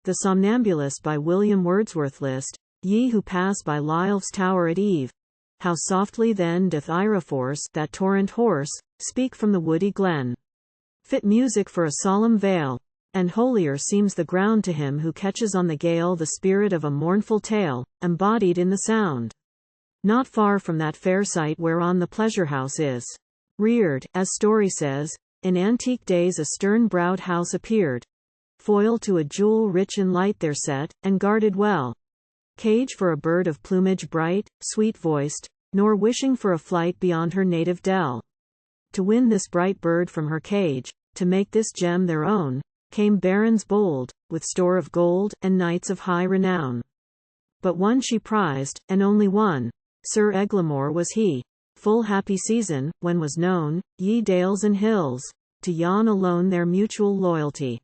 The Somnambulist by Wordsworth. List, ye who pass by Lyulph's tower at eve, how softly then doth Aira-force, that torrent hoarse, speak from the woody glen. Fit music for a solemn vale, and holier seems the ground to him who catches on the gale the spirit of a mournful tale, embodied in the sound. Not far from that fair site whereon the pleasure house is reared, as story says, in antique days a stern-browed house appeared, foil to a jewel rich in light there set, and guarded well. Cage for a bird of plumage bright, sweet-voiced, nor wishing for a flight beyond her native dell. To win this bright bird from her cage, to make this gem their own, came barons bold, with store of gold, and knights of high renown. But one she prized, and only one, Sir Eglamore was he. Full happy season, when was known, ye dales and hills, to yon alone their mutual loyalty.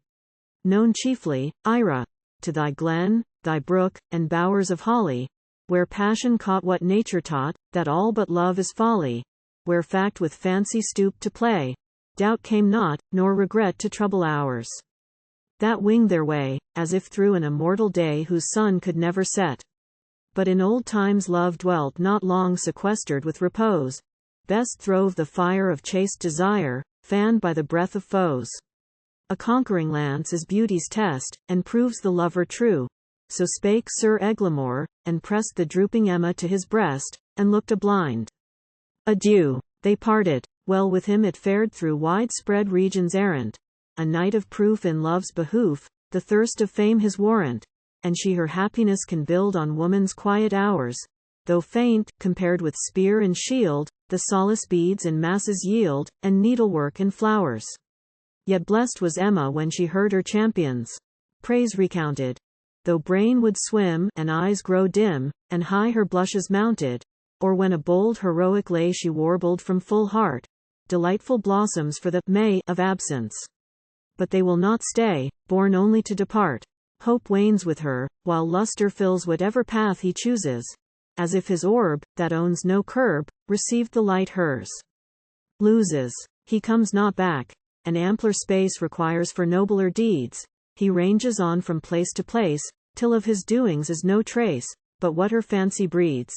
Known chiefly, Aira, to thy glen, thy brook, and bowers of holly, where passion caught what nature taught, that all but love is folly, where fact with fancy stooped to play, doubt came not, nor regret to trouble hours that winged their way, as if through an immortal day whose sun could never set. But in old times love dwelt not long sequestered with repose, best throve the fire of chaste desire, fanned by the breath of foes. A conquering lance is beauty's test, and proves the lover true. So spake Sir Eglamore, and pressed the drooping Emma to his breast, and looked a blind adieu. They parted. Well with him it fared through wide-spread regions errant, a night of proof in love's behoof, the thirst of fame his warrant, and she her happiness can build on woman's quiet hours, though faint, compared with spear and shield, the solace beads and masses yield, and needlework and flowers. Yet blessed was Emma when she heard her champion's praise recounted, though brain would swim, and eyes grow dim, and high her blushes mounted, or when a bold heroic lay she warbled from full heart, delightful blossoms for the May of absence. But they will not stay, born only to depart. Hope wanes with her, while luster fills whatever path he chooses, as if his orb, that owns no curb, received the light hers loses. He comes not back. An ampler space requires for nobler deeds. He ranges on from place to place, till of his doings is no trace, but what her fancy breeds.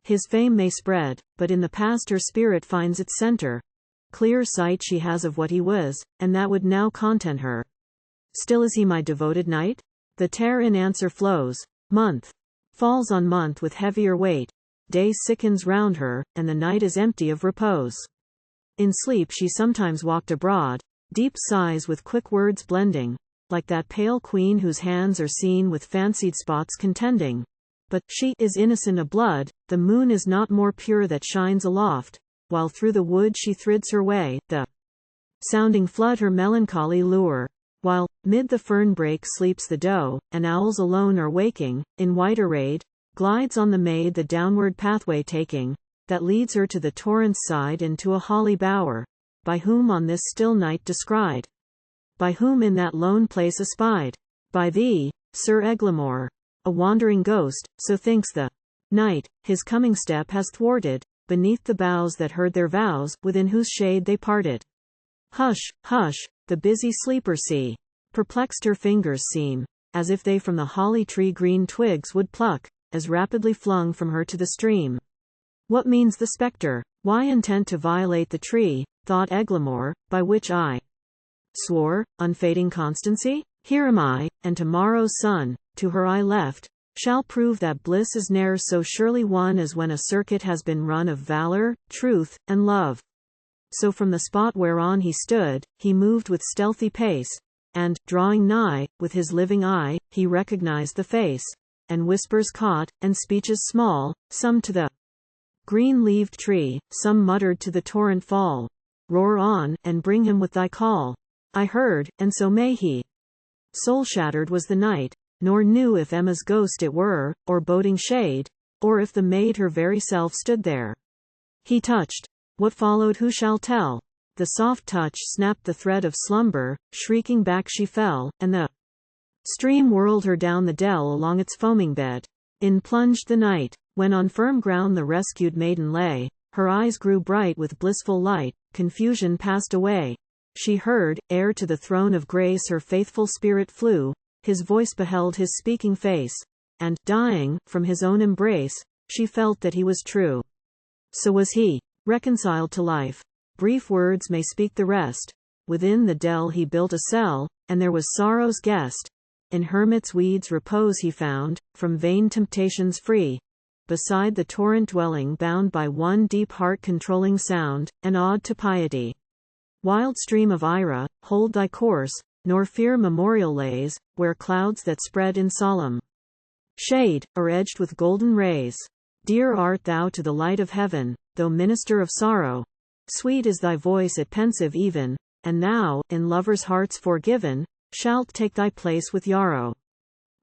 His fame may spread, but in the past her spirit finds its center. Clear sight she has of what he was, and that would now content her. Still is he my devoted knight? The tear in answer flows. Month falls on month with heavier weight. Day sickens round her, and the night is empty of repose. In sleep she sometimes walked abroad, deep sighs with quick words blending, like that pale queen whose hands are seen with fancied spots contending. But she is innocent of blood, the moon is not more pure that shines aloft, while through the wood she thrids her way, the sounding flood her melancholy lure, while, mid the fern brake sleeps the doe, and owls alone are waking, in white arrayed, glides on the maid the downward pathway taking, that leads her to the torrent's side into a holly bower, by whom on this still night descried? By whom in that lone place espied? By thee, Sir Eglamore, a wandering ghost, so thinks the night, his coming step has thwarted, beneath the boughs that heard their vows, within whose shade they parted. Hush, hush, the busy sleeper see, perplexed her fingers seem, as if they from the holly tree green twigs would pluck, as rapidly flung from her to the stream. What means the spectre? Why intent to violate the tree, thought Eglamore, by which I swore unfading constancy? Here am I, and tomorrow's sun, to her I left, shall prove that bliss is ne'er so surely won as when a circuit has been run of valor, truth, and love. So from the spot whereon he stood, he moved with stealthy pace, and, drawing nigh, with his living eye, he recognized the face, and whispers caught, and speeches small, some to the green-leaved tree, some muttered to the torrent fall. Roar on, and bring him with thy call. I heard, and so may he. Soul-shattered was the night, nor knew if Emma's ghost it were, or boding shade, or if the maid her very self stood there. He touched. What followed who shall tell? The soft touch snapped the thread of slumber, shrieking back she fell, and the stream whirled her down the dell along its foaming bed. In plunged the night. When on firm ground the rescued maiden lay, her eyes grew bright with blissful light, confusion passed away. She heard, ere to the throne of grace her faithful spirit flew, his voice beheld his speaking face, and, dying, from his own embrace, she felt that he was true. So was he, reconciled to life. Brief words may speak the rest. Within the dell he built a cell, and there was sorrow's guest. In hermit's weeds repose he found, from vain temptations free. Beside the torrent dwelling bound by one deep heart-controlling sound, and awed to piety. Wild stream of Ira, hold thy course, nor fear memorial lays, where clouds that spread in solemn shade, are edged with golden rays. Dear art thou to the light of heaven, though minister of sorrow. Sweet is thy voice at pensive even, and thou, in lovers' hearts forgiven, shalt take thy place with Yarrow.